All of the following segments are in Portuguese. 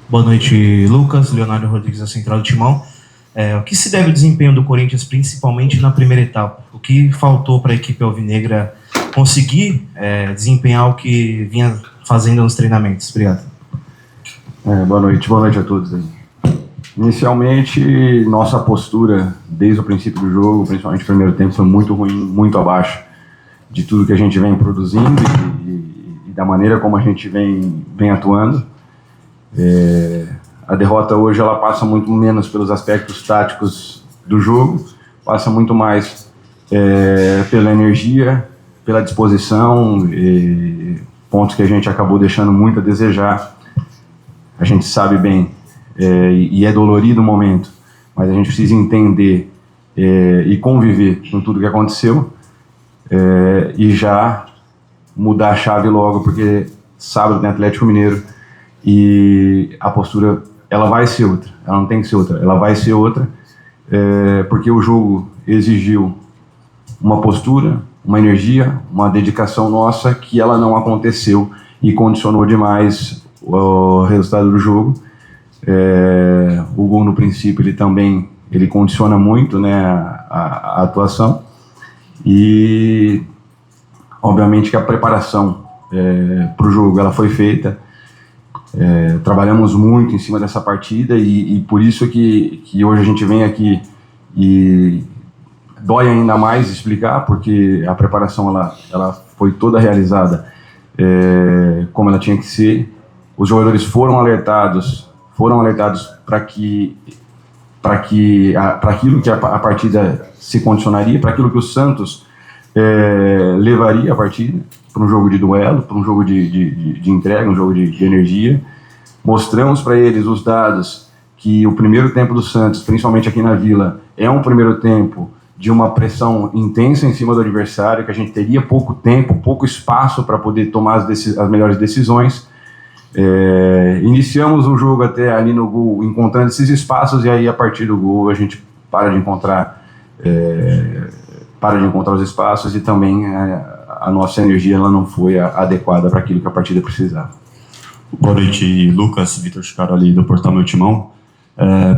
Boa noite, Lucas. Leonardo Rodrigues, da Central do Timão. O que se deve ao desempenho do Corinthians, principalmente na primeira etapa? O que faltou para a equipe alvinegra conseguir desempenhar o que vinha fazendo nos treinamentos? Obrigado. Boa noite a todos aí. Inicialmente, nossa postura desde o princípio do jogo, principalmente no primeiro tempo, foi muito ruim, muito abaixo de tudo que a gente vem produzindo e da maneira como a gente vem atuando. A derrota hoje ela passa muito menos pelos aspectos táticos do jogo, passa muito mais pela energia, pela disposição, pontos que a gente acabou deixando muito a desejar. A gente sabe bem, e é dolorido o momento, mas a gente precisa entender e conviver com tudo que aconteceu e já mudar a chave logo, porque sábado tem Atlético Mineiro e a postura ela vai ser outra, ela não tem que ser outra, ela vai ser outra, porque o jogo exigiu uma postura, uma energia, uma dedicação nossa que ela não aconteceu e condicionou demais o resultado do jogo. O gol no princípio ele condiciona muito, né, a atuação e obviamente que a preparação para o jogo ela foi feita. Trabalhamos muito em cima dessa partida e por isso que hoje a gente vem aqui e dói ainda mais explicar, porque a preparação ela foi toda realizada como ela tinha que ser. Os jogadores foram alertados para aquilo que a partida se condicionaria, para aquilo que o Santos levaria a partida, para um jogo de duelo, para um jogo de entrega, um jogo de energia. Mostramos para eles os dados que o primeiro tempo do Santos, principalmente aqui na Vila, é um primeiro tempo de uma pressão intensa em cima do adversário, que a gente teria pouco tempo, pouco espaço para poder tomar as melhores decisões. Iniciamos o jogo até ali no gol, encontrando esses espaços, e aí a partir do gol a gente para de encontrar os espaços e também a nossa energia ela não foi adequada para aquilo que a partida precisava. Boa noite, Lucas, Vitor Chicaroli do Portal Meu Timão.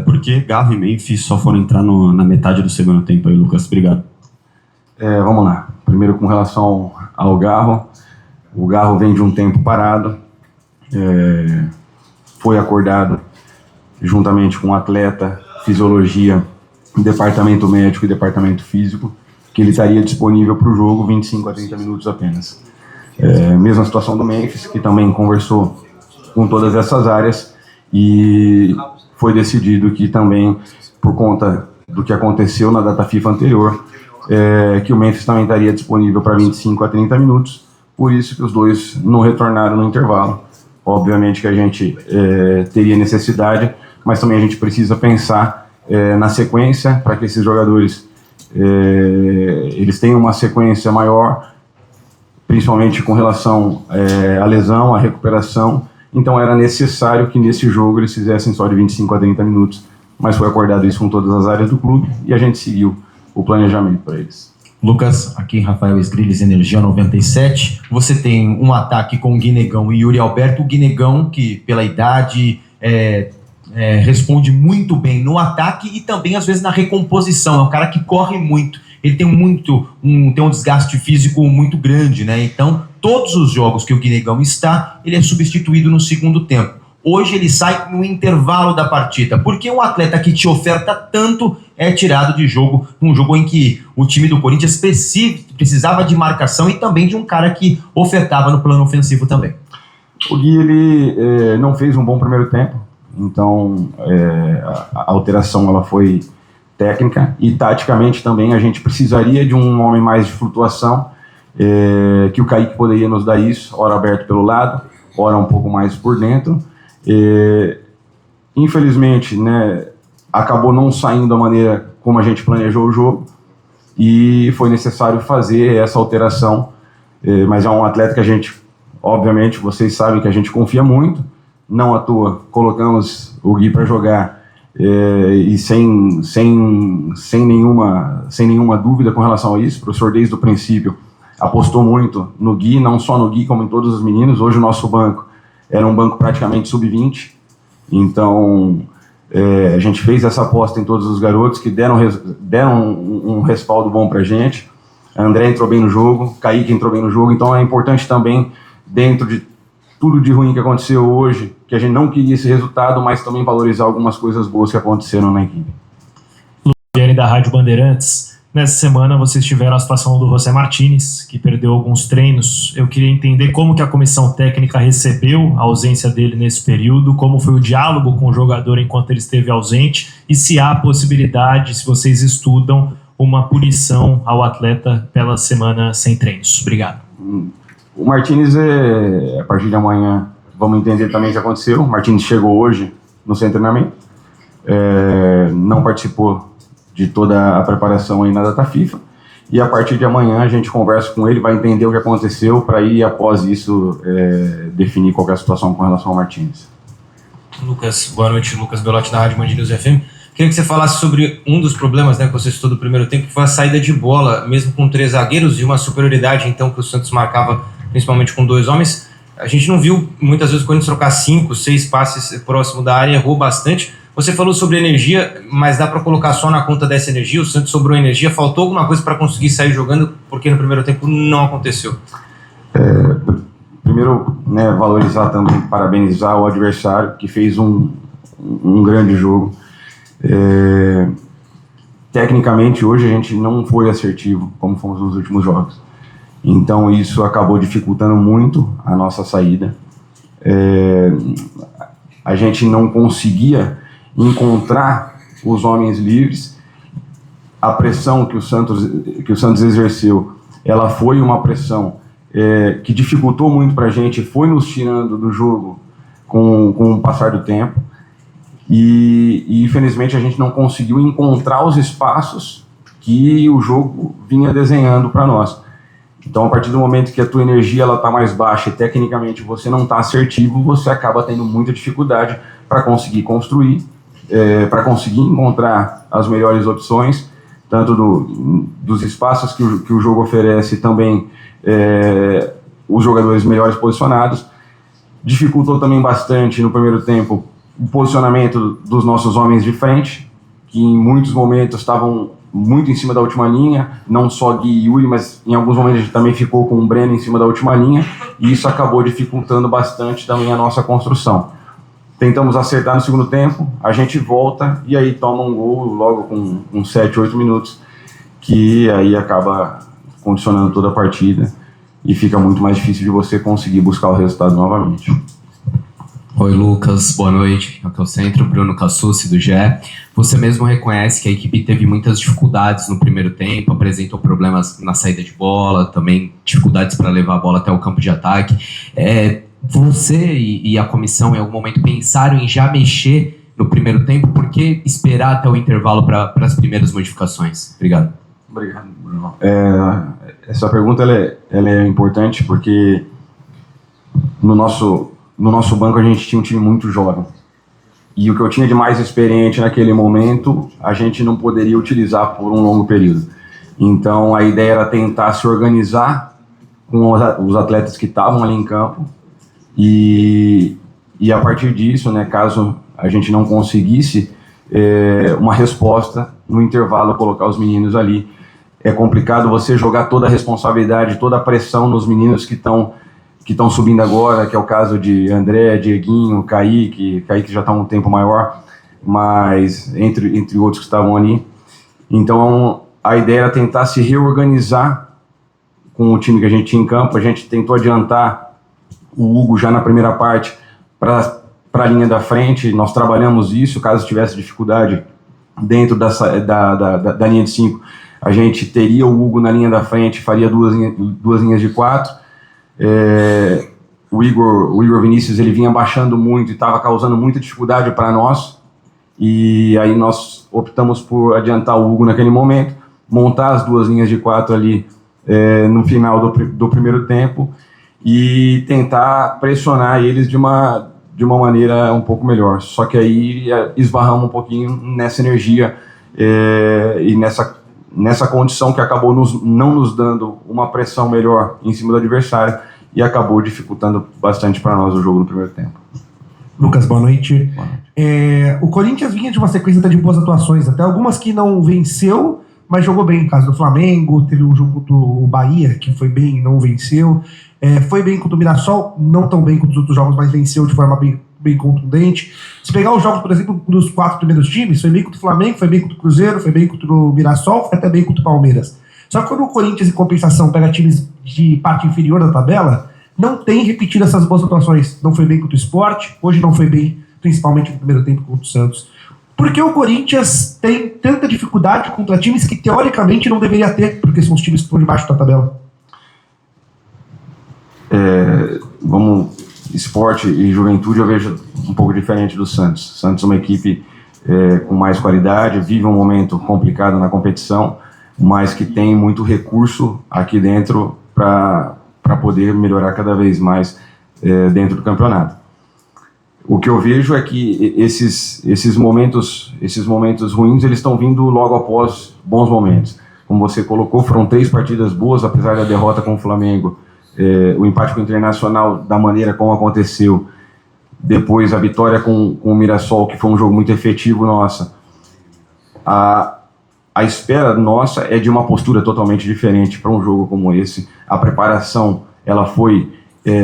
Por que Garro e Memphis só foram entrar na metade do segundo tempo aí, Lucas? Obrigado. Vamos lá. Primeiro com relação ao Garro. O Garro vem de um tempo parado. Foi acordado juntamente com o atleta, fisiologia, departamento médico e departamento físico, que ele estaria disponível para o jogo 25 a 30 minutos apenas. Mesma situação do Memphis, que também conversou com todas essas áreas e foi decidido que também, por conta do que aconteceu na data FIFA anterior, que o Memphis também estaria disponível para 25 a 30 minutos, por isso que os dois não retornaram no intervalo. Obviamente que a gente teria necessidade, mas também a gente precisa pensar na sequência para que esses jogadores eles tenham uma sequência maior, principalmente com relação à lesão, à recuperação. Então era necessário que nesse jogo eles fizessem só de 25 a 30 minutos, mas foi acordado isso com todas as áreas do clube e a gente seguiu o planejamento para eles. Lucas, aqui Rafael Esgrilles, Energia 97. Você tem um ataque com o Guinegão e Yuri Alberto. O Guinegão, que pela idade responde muito bem no ataque e também às vezes na recomposição. É um cara que corre muito. Ele tem um desgaste físico muito grande, né? Então, todos os jogos que o Guinegão está, ele é substituído no segundo tempo. Hoje ele sai no intervalo da partida, porque um atleta que te oferta tanto é tirado de jogo, num jogo em que o time do Corinthians precisava de marcação e também de um cara que ofertava no plano ofensivo também. O Gui, ele não fez um bom primeiro tempo, então a alteração ela foi técnica e taticamente também a gente precisaria de um homem mais de flutuação, que o Kaique poderia nos dar isso, ora aberto pelo lado, ora um pouco mais por dentro. Infelizmente, né, acabou não saindo da maneira como a gente planejou o jogo e foi necessário fazer essa alteração, mas é um atleta que a gente, obviamente, vocês sabem que a gente confia muito, não à toa colocamos o Gui para jogar e sem nenhuma dúvida com relação a isso. O professor desde o princípio apostou muito no Gui, não só no Gui como em todos os meninos. Hoje o nosso banco era um banco praticamente sub-20, Então, a gente fez essa aposta em todos os garotos que deram um respaldo bom pra gente. André entrou bem no jogo, Kaique entrou bem no jogo, então é importante também, dentro de tudo de ruim que aconteceu hoje, que a gente não queria esse resultado, mas também valorizar algumas coisas boas que aconteceram na equipe. Luciane, da Rádio Bandeirantes. Nessa semana vocês tiveram a situação do José Martínez, que perdeu alguns treinos. Eu queria entender como que a comissão técnica recebeu a ausência dele nesse período, como foi o diálogo com o jogador enquanto ele esteve ausente, e se há possibilidade, se vocês estudam, uma punição ao atleta pela semana sem treinos. Obrigado. O Martínez, a partir de amanhã, vamos entender também o que aconteceu. O Martínez chegou hoje no seu treinamento, não participou de toda a preparação aí na data FIFA, e a partir de amanhã a gente conversa com ele, vai entender o que aconteceu, para ir após isso definir qual é a situação com relação ao Martínez. Lucas, boa noite, Lucas Belotti da Rádio Band News FM. Queria que você falasse sobre um dos problemas, né, que você citou do primeiro tempo, que foi a saída de bola, mesmo com 3 zagueiros e uma superioridade então que o Santos marcava principalmente com 2 homens. A gente não viu muitas vezes quando trocar 5, 6 passes próximo da área, errou bastante. Você falou sobre energia, mas dá para colocar só na conta dessa energia? O Santos sobrou energia, faltou alguma coisa para conseguir sair jogando, porque no primeiro tempo não aconteceu? Primeiro, né, valorizar também, parabenizar o adversário, que fez um grande jogo. Tecnicamente, hoje a gente não foi assertivo, como fomos nos últimos jogos. Então, isso acabou dificultando muito a nossa saída. A gente não conseguia encontrar os homens livres. A pressão que o Santos exerceu, ela foi uma pressão que dificultou muito para a gente, foi nos tirando do jogo com o passar do tempo, e infelizmente a gente não conseguiu encontrar os espaços que o jogo vinha desenhando para nós. Então, a partir do momento que a tua energia está mais baixa e tecnicamente você não está assertivo, você acaba tendo muita dificuldade para conseguir construir, para conseguir encontrar as melhores opções, tanto dos espaços que o jogo oferece, também os jogadores melhores posicionados. Dificultou também bastante no primeiro tempo o posicionamento dos nossos homens de frente, que em muitos momentos estavam muito em cima da última linha, não só Gui e Yuri, mas em alguns momentos a gente também ficou com o Breno em cima da última linha, e isso acabou dificultando bastante também a nossa construção. Tentamos acertar no segundo tempo, a gente volta e aí toma um gol logo com uns 7, 8 minutos, que aí acaba condicionando toda a partida e fica muito mais difícil de você conseguir buscar o resultado novamente. Oi, Lucas, boa noite. Aqui é o Centro, Bruno Cassucci, do GE. Você mesmo reconhece que a equipe teve muitas dificuldades no primeiro tempo, apresentou problemas na saída de bola, também dificuldades para levar a bola até o campo de ataque. Você e a comissão, em algum momento, pensaram em já mexer no primeiro tempo? Por que esperar até o intervalo para as primeiras modificações? Obrigado. Obrigado, Bruno. Essa pergunta ela é importante porque no nosso banco a gente tinha um time muito jovem. E o que eu tinha de mais experiente naquele momento, a gente não poderia utilizar por um longo período. Então a ideia era tentar se organizar com os atletas que estavam ali em campo. E a partir disso, né, caso a gente não conseguisse uma resposta, no intervalo colocar os meninos ali. É complicado você jogar toda a responsabilidade, toda a pressão nos meninos que estão subindo agora, que é o caso de André, Dieguinho, Kaique já está um tempo maior, mas entre outros que estavam ali. Então a ideia era tentar se reorganizar com o time que a gente tinha em campo. A gente tentou adiantar o Hugo já na primeira parte para a linha da frente. Nós trabalhamos isso, caso tivesse dificuldade dentro da linha de 5, a gente teria o Hugo na linha da frente, faria duas linhas de 4. O Igor Vinícius, ele vinha baixando muito e estava causando muita dificuldade para nós, e aí nós optamos por adiantar o Hugo naquele momento, montar as 2 linhas de 4 ali no final do primeiro tempo e tentar pressionar eles de uma maneira um pouco melhor. Só que aí esbarramos um pouquinho nessa energia e nessa condição que acabou não nos dando uma pressão melhor em cima do adversário e acabou dificultando bastante para nós o jogo no primeiro tempo. Lucas, boa noite. Boa noite. O Corinthians vinha de uma sequência até de boas atuações, até algumas que não venceu, mas jogou bem. No caso do Flamengo, teve um jogo contra o Bahia, que foi bem, não venceu. Foi bem contra o Mirassol, não tão bem contra os outros jogos, mas venceu de forma bem contundente. Se pegar os jogos, por exemplo, dos 4 primeiros times, foi bem contra o Flamengo, foi bem contra o Cruzeiro, foi bem contra o Mirassol, foi até bem contra o Palmeiras. Só que quando o Corinthians, em compensação, pega times de parte inferior da tabela, não tem repetido essas boas atuações. Não foi bem contra o Sport, hoje não foi bem, principalmente no primeiro tempo contra o Santos. Por que o Corinthians tem tanta dificuldade contra times que teoricamente não deveria ter, porque são os times que estão debaixo da tabela? Esporte e Juventude eu vejo um pouco diferente do Santos. Santos é uma equipe com mais qualidade, vive um momento complicado na competição, mas que tem muito recurso aqui dentro para poder melhorar cada vez mais dentro do campeonato. O que eu vejo é que esses momentos ruins, eles estão vindo logo após bons momentos. Como você colocou, foram 3 partidas boas, apesar da derrota com o Flamengo, o empate com o Internacional da maneira como aconteceu, depois a vitória com o Mirassol, que foi um jogo muito efetivo nossa. A espera nossa é de uma postura totalmente diferente para um jogo como esse. A preparação ela foi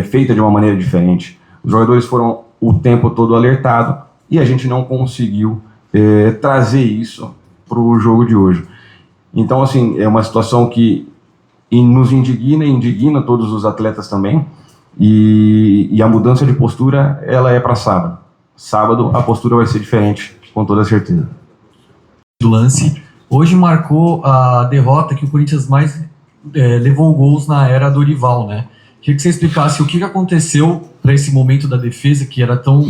feita de uma maneira diferente. Os jogadores foram o tempo todo alertados e a gente não conseguiu trazer isso para o jogo de hoje. Então, assim, é uma situação que nos indigna e indigna todos os atletas também. E a mudança de postura, ela é para sábado. Sábado a postura vai ser diferente, com toda certeza. Do lance, hoje marcou a derrota que o Corinthians mais levou gols na era Dorival, né? Queria que você explicasse o que aconteceu para esse momento da defesa, que era tão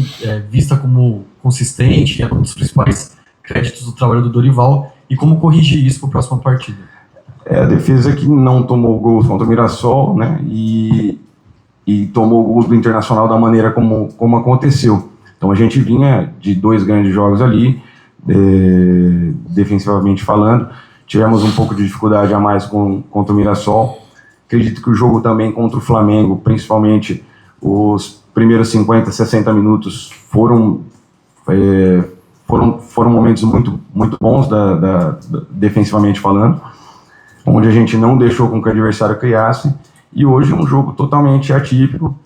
vista como consistente, era um dos principais créditos do trabalho do Dorival, e como corrigir isso para a próxima partida. A defesa que não tomou gols contra o Mirassol, né? E tomou gols do Internacional da maneira como aconteceu. Então a gente vinha de 2 grandes jogos ali, defensivamente falando. Tivemos um pouco de dificuldade a mais contra o Mirassol. Acredito que o jogo também contra o Flamengo, principalmente os primeiros 50, 60 minutos, foram momentos muito, muito bons defensivamente falando, onde a gente não deixou com que o adversário criasse. E hoje é um jogo totalmente atípico,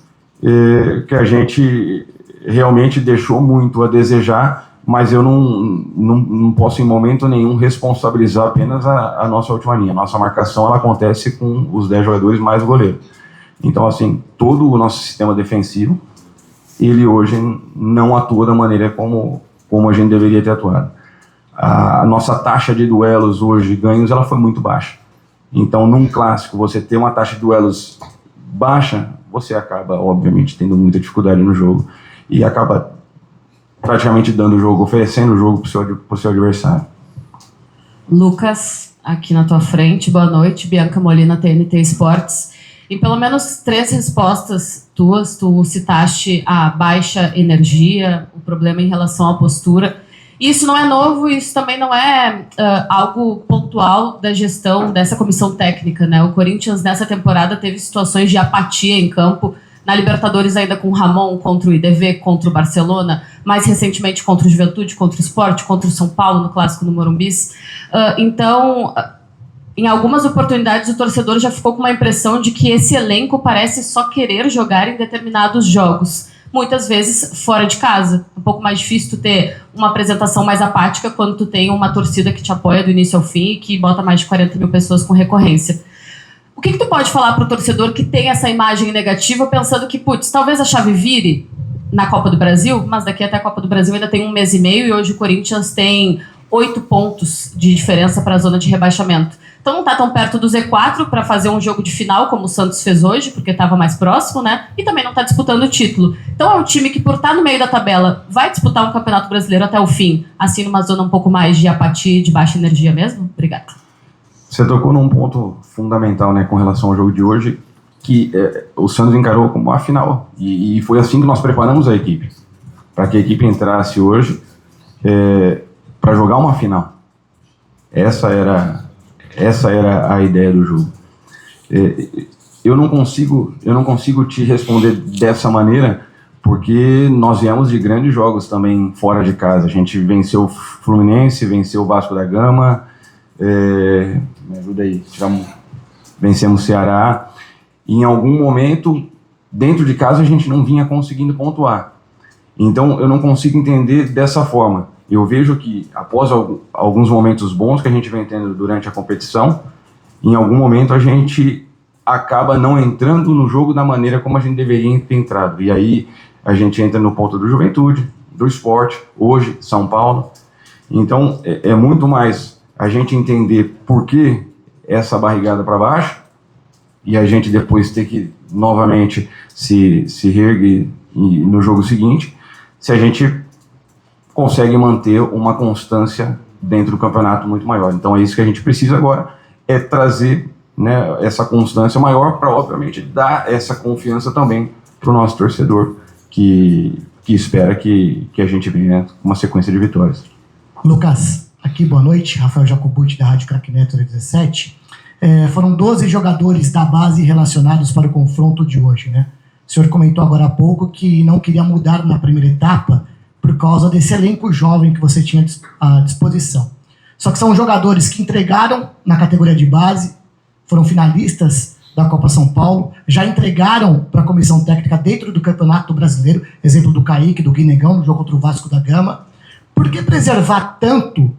que a gente realmente deixou muito a desejar, mas eu não posso em momento nenhum responsabilizar apenas a nossa última linha. Nossa marcação ela acontece com os 10 jogadores mais o goleiro. Então, assim, todo o nosso sistema defensivo, ele hoje não atua da maneira como a gente deveria ter atuado. A nossa taxa de duelos hoje, ganhos, ela foi muito baixa. Então, num clássico, você ter uma taxa de duelos baixa, você acaba, obviamente, tendo muita dificuldade no jogo e acaba praticamente dando o jogo, oferecendo o jogo para o seu adversário. Lucas, aqui na tua frente, boa noite. Bianca Molina, TNT Esportes. Em pelo menos 3 respostas tuas, tu citaste a baixa energia, o problema em relação à postura. Isso não é novo, isso também não é algo pontual da gestão dessa comissão técnica, né? O Corinthians, nessa temporada, teve situações de apatia em campo, na Libertadores ainda com o Ramon contra o IDV, contra o Barcelona, mais recentemente contra o Juventude, contra o Sport, contra o São Paulo no Clássico no Morumbis. Então, em algumas oportunidades o torcedor já ficou com uma impressão de que esse elenco parece só querer jogar em determinados jogos, muitas vezes fora de casa. É um pouco mais difícil tu ter uma apresentação mais apática quando tu tem uma torcida que te apoia do início ao fim e que bota mais de 40 mil pessoas com recorrência. O que tu pode falar pro torcedor que tem essa imagem negativa, pensando que, putz, talvez a chave vire na Copa do Brasil, mas daqui até a Copa do Brasil ainda tem 1 mês e meio e hoje o Corinthians tem 8 pontos de diferença para a zona de rebaixamento. Então não tá tão perto do Z4 para fazer um jogo de final como o Santos fez hoje, porque estava mais próximo, né? E também não tá disputando o título. Então é um time que, por estar no meio da tabela, vai disputar um Campeonato Brasileiro até o fim, assim numa zona um pouco mais de apatia e de baixa energia mesmo? Obrigada. Você tocou num ponto fundamental, né, com relação ao jogo de hoje, que o Santos encarou como a final. E foi assim que nós preparamos a equipe, para que a equipe entrasse hoje para jogar uma final. Essa era a ideia do jogo. Eu não consigo te responder dessa maneira, porque nós viemos de grandes jogos também fora de casa. A gente venceu o Fluminense, venceu o Vasco da Gama, me ajuda aí, vencemos o Ceará. E em algum momento, dentro de casa, a gente não vinha conseguindo pontuar. Então, eu não consigo entender dessa forma. Eu vejo que, após alguns momentos bons que a gente vem tendo durante a competição, em algum momento a gente acaba não entrando no jogo da maneira como a gente deveria ter entrado. E aí a gente entra no ponto do Juventude, do Sport, hoje, São Paulo. Então, é muito mais a gente entender por que essa barrigada para baixo e a gente depois ter que novamente se reerguer no jogo seguinte, se a gente consegue manter uma constância dentro do campeonato muito maior. Então é isso que a gente precisa agora, é trazer, né, essa constância maior para, obviamente, dar essa confiança também para o nosso torcedor, que espera que a gente venha com uma sequência de vitórias. Lucas, aqui boa noite, Rafael Jacobucci da Rádio Crack Neto 17. Foram 12 jogadores da base relacionados para o confronto de hoje, né? O senhor comentou agora há pouco que não queria mudar na primeira etapa por causa desse elenco jovem que você tinha à disposição. Só que são jogadores que entregaram na categoria de base, foram finalistas da Copa São Paulo, já entregaram para a comissão técnica dentro do Campeonato Brasileiro, exemplo do Kaique, do Guinegão, no jogo contra o Vasco da Gama. Por que preservar tanto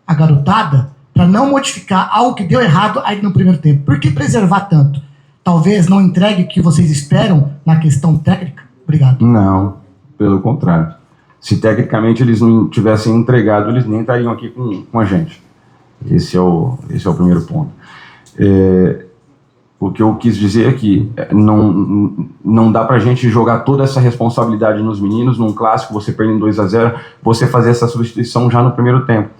a garotada para não modificar algo que deu errado aí no primeiro tempo? Por que preservar tanto? Talvez não entregue o que vocês esperam na questão técnica? Obrigado. Não, pelo contrário. Se tecnicamente eles não tivessem entregado, eles nem estariam aqui com a gente. Esse é o primeiro ponto. O que eu quis dizer é que não dá pra gente jogar toda essa responsabilidade nos meninos. Num clássico, você perde em 2-0, você fazer essa substituição já no primeiro tempo.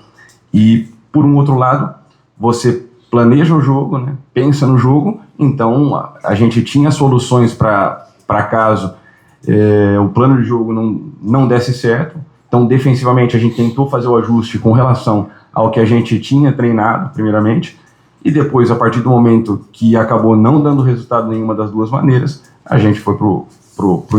E, por um outro lado, você planeja o jogo, né? Pensa no jogo. Então, a gente tinha soluções para caso o plano de jogo não desse certo. Então, defensivamente, a gente tentou fazer o ajuste com relação ao que a gente tinha treinado, primeiramente, e depois, a partir do momento que acabou não dando resultado nenhuma das duas maneiras, a gente foi pro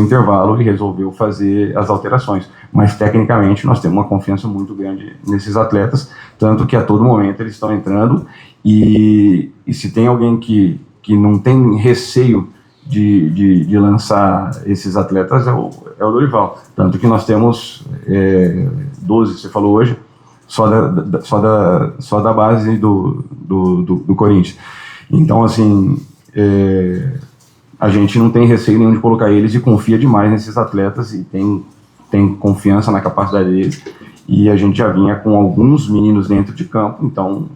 intervalo e resolveu fazer as alterações. Mas, tecnicamente, nós temos uma confiança muito grande nesses atletas, tanto que a todo momento eles estão entrando, e se tem alguém que não tem receio de lançar esses atletas é o Dorival. Tanto que nós temos 12, você falou hoje, só da base do Corinthians. Então, assim, a gente não tem receio nenhum de colocar eles e confia demais nesses atletas e tem confiança na capacidade deles. E a gente já vinha com alguns meninos dentro de campo, então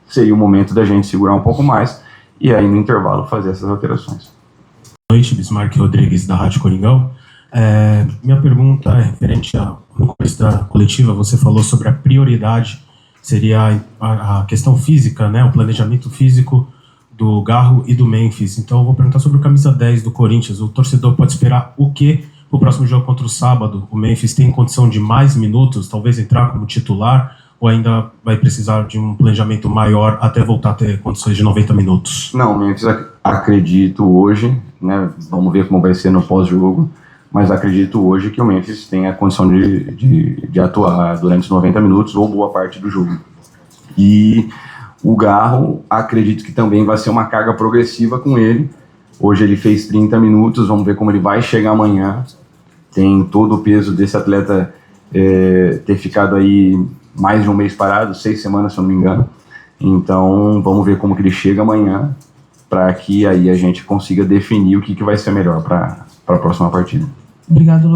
seria o momento da gente segurar um pouco mais e aí no intervalo fazer essas alterações. Boa noite, Bismarck Rodrigues, da Rádio Coringão. Minha pergunta é referente no começo da coletiva, você falou sobre a prioridade, seria a questão física, né, o planejamento físico do Garro e do Memphis. Então eu vou perguntar sobre o camisa 10 do Corinthians. O torcedor pode esperar o quê para o próximo jogo contra o sábado? O Memphis tem condição de mais minutos, talvez entrar como titular, ou ainda vai precisar de um planejamento maior até voltar a ter condições de 90 minutos? Não, Memphis, acredito hoje, né, vamos ver como vai ser no pós-jogo, mas acredito hoje que o Memphis tem a condição de atuar durante os 90 minutos ou boa parte do jogo. E o Garro, acredito que também vai ser uma carga progressiva com ele. Hoje ele fez 30 minutos, vamos ver como ele vai chegar amanhã. Tem todo o peso desse atleta ter ficado aí mais de um mês parado, 6 semanas, se eu não me engano. Então, vamos ver como que ele chega amanhã, para que aí a gente consiga definir o que vai ser melhor para a próxima partida. Obrigado, Lu.